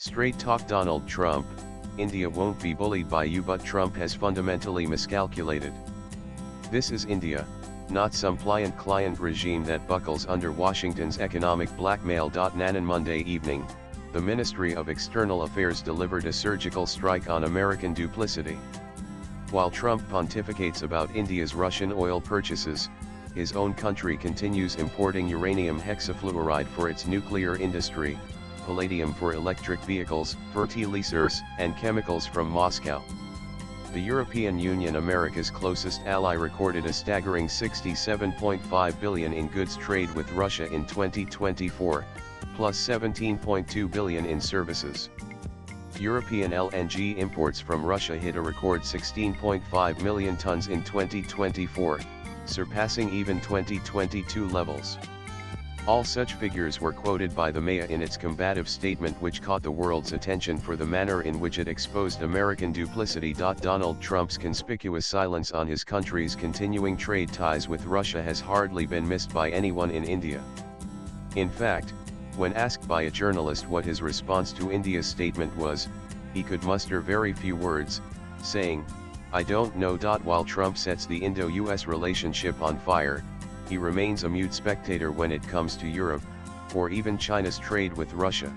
Straight talk Donald Trump, India won't be bullied by you, but Trump has fundamentally miscalculated. This is India, not some pliant client regime that buckles under Washington's economic blackmail. On Monday evening, the Ministry of External Affairs delivered a surgical strike on American duplicity. While Trump pontificates about India's Russian oil purchases, his own country continues importing uranium hexafluoride for its nuclear industry, palladium for electric vehicles, fertilizers, and chemicals from Moscow. The European Union, America's closest ally, recorded a staggering $67.5 billion in goods trade with Russia in 2024, plus $17.2 billion in services. European LNG imports from Russia hit a record 16.5 million tons in 2024, surpassing even 2022 levels. All such figures were quoted by the MEA in its combative statement, which caught the world's attention for the manner in which it exposed American duplicity. Donald Trump's conspicuous silence on his country's continuing trade ties with Russia has hardly been missed by anyone in India. In fact, when asked by a journalist what his response to India's statement was, he could muster very few words, saying, "I don't know." While Trump sets the Indo-US relationship on fire, he remains a mute spectator when it comes to Europe, or even China's trade with Russia.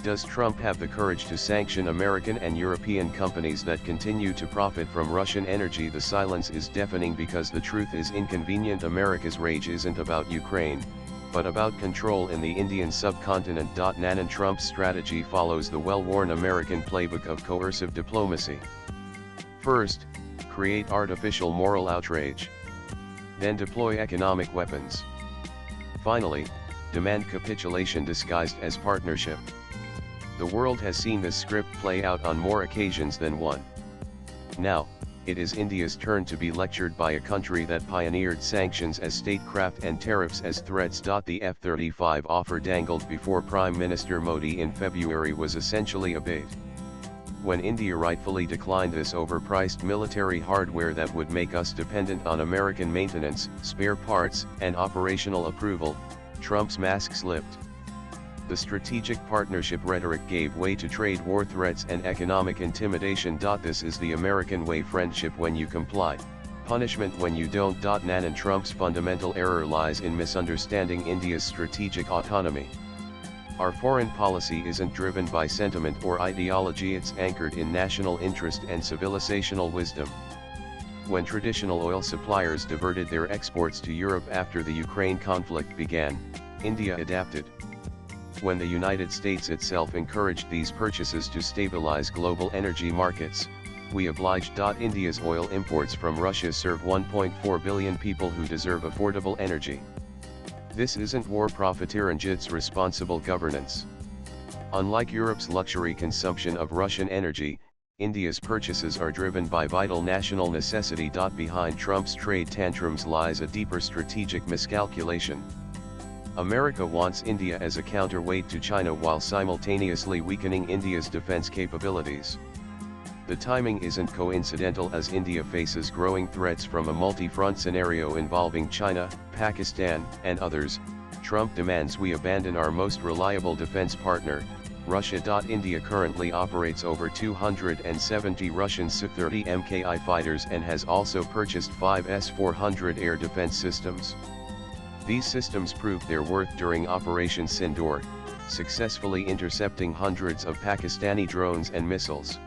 Does Trump have the courage to sanction American and European companies that continue to profit from Russian energy? The silence is deafening because the truth is inconvenient. America's rage isn't about Ukraine, but about control in the Indian subcontinent. And Trump's strategy follows the well-worn American playbook of coercive diplomacy. First, create artificial moral outrage. Then deploy economic weapons. Finally, demand capitulation disguised as partnership. The world has seen this script play out on more occasions than one. Now, it is India's turn to be lectured by a country that pioneered sanctions as statecraft and tariffs as threats. The F-35 offer dangled before Prime Minister Modi in February was essentially a bait. When India rightfully declined this overpriced military hardware that would make us dependent on American maintenance, spare parts, and operational approval, Trump's mask slipped. The strategic partnership rhetoric gave way to trade war threats and economic intimidation. This is the American way: friendship when you comply, punishment when you don't. And Trump's fundamental error lies in misunderstanding India's strategic autonomy. Our foreign policy isn't driven by sentiment or ideology, it's anchored in national interest and civilizational wisdom. When traditional oil suppliers diverted their exports to Europe after the Ukraine conflict began, India adapted. When the United States itself encouraged these purchases to stabilize global energy markets, we obliged. India's oil imports from Russia serve 1.4 billion people who deserve affordable energy. This isn't war profiteering, it's responsible governance. Unlike Europe's luxury consumption of Russian energy, India's purchases are driven by vital national necessity. Behind Trump's trade tantrums lies a deeper strategic miscalculation. America wants India as a counterweight to China while simultaneously weakening India's defense capabilities. The timing isn't coincidental. As India faces growing threats from a multi-front scenario involving China, Pakistan, and others, Trump demands we abandon our most reliable defense partner, Russia. India currently operates over 270 Russian Su-30 Mki fighters and has also purchased 5 S-400 air defense systems. These systems proved their worth during Operation Sindoor, successfully intercepting hundreds of Pakistani drones and missiles.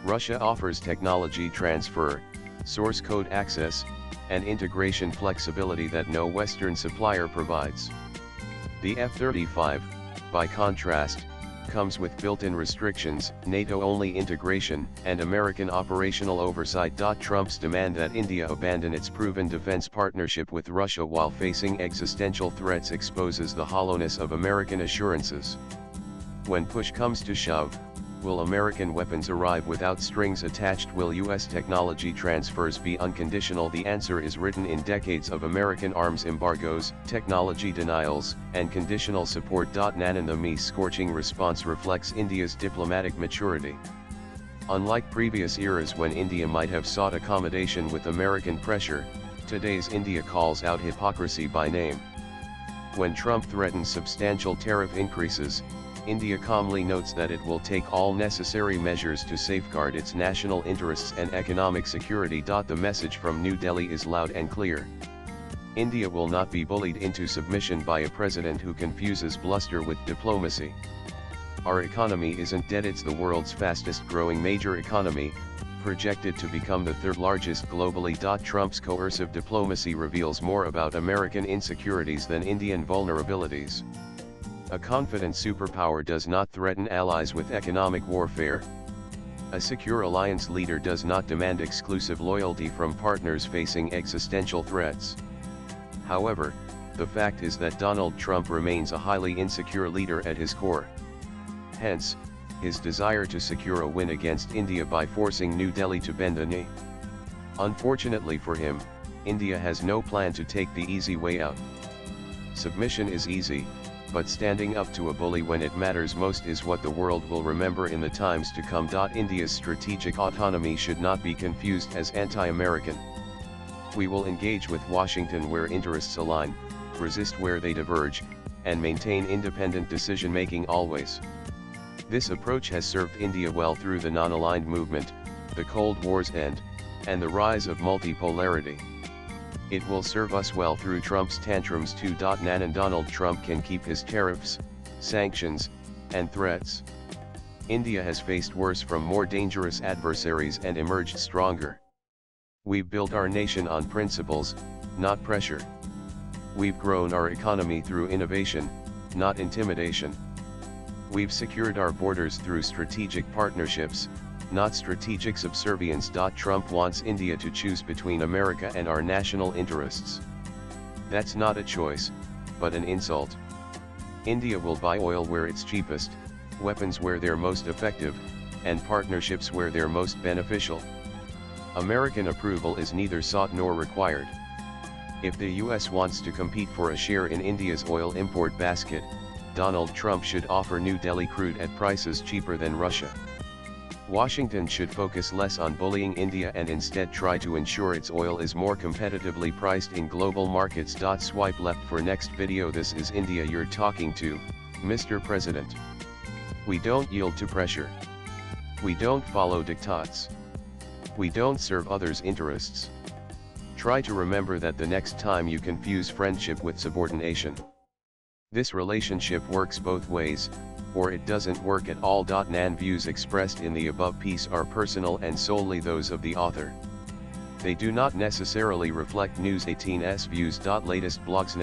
Russia offers technology transfer, source code access, and integration flexibility that no Western supplier provides. The F-35, by contrast, comes with built-in restrictions, NATO-only integration, and American operational oversight. Trump's demand that India abandon its proven defense partnership with Russia while facing existential threats exposes the hollowness of American assurances. When push comes to shove, will American weapons arrive without strings attached? Will U.S. technology transfers be unconditional? The answer is written in decades of American arms embargoes, technology denials, and conditional support. And the scorching response reflects India's diplomatic maturity. Unlike previous eras when India might have sought accommodation with American pressure, today's India calls out hypocrisy by name. When Trump threatens substantial tariff increases, India calmly notes that it will take all necessary measures to safeguard its national interests and economic security. The message from New Delhi is loud and clear. India will not be bullied into submission by a president who confuses bluster with diplomacy. Our economy isn't dead, it's the world's fastest growing major economy, projected to become the third largest globally. Trump's coercive diplomacy reveals more about American insecurities than Indian vulnerabilities. A confident superpower does not threaten allies with economic warfare. A secure alliance leader does not demand exclusive loyalty from partners facing existential threats. However, the fact is that Donald Trump remains a highly insecure leader at his core. Hence, his desire to secure a win against India by forcing New Delhi to bend a knee. Unfortunately for him, India has no plan to take the easy way out. Submission is easy, but standing up to a bully when it matters most is what the world will remember in the times to come. India's strategic autonomy should not be confused as anti-American. We will engage with Washington where interests align, resist where they diverge, and maintain independent decision-making always. This approach has served India well through the non-aligned movement, the Cold War's end, and the rise of multipolarity. It will serve us well through Trump's tantrums too. And Donald Trump can keep his tariffs, sanctions, and threats. India has faced worse from more dangerous adversaries and emerged stronger. We've built our nation on principles, not pressure. We've grown our economy through innovation, not intimidation. We've secured our borders through strategic partnerships, not strategic subservience. Trump wants India to choose between America and our national interests. That's not a choice, but an insult. India will buy oil where it's cheapest, weapons where they're most effective, and partnerships where they're most beneficial. American approval is neither sought nor required. If the US wants to compete for a share in India's oil import basket, Donald Trump should offer New Delhi crude at prices cheaper than Russia. Washington should focus less on bullying India and instead try to ensure its oil is more competitively priced in global markets. Swipe left for next video. This is India you're talking to, Mr. President. We don't yield to pressure. We don't follow diktats. We don't serve others' interests. Try to remember that the next time you confuse friendship with subordination. This relationship works both ways, or it doesn't work at all. Nan views expressed in the above piece are personal and solely those of the author. They do not necessarily reflect News 18's views. Latest blogs.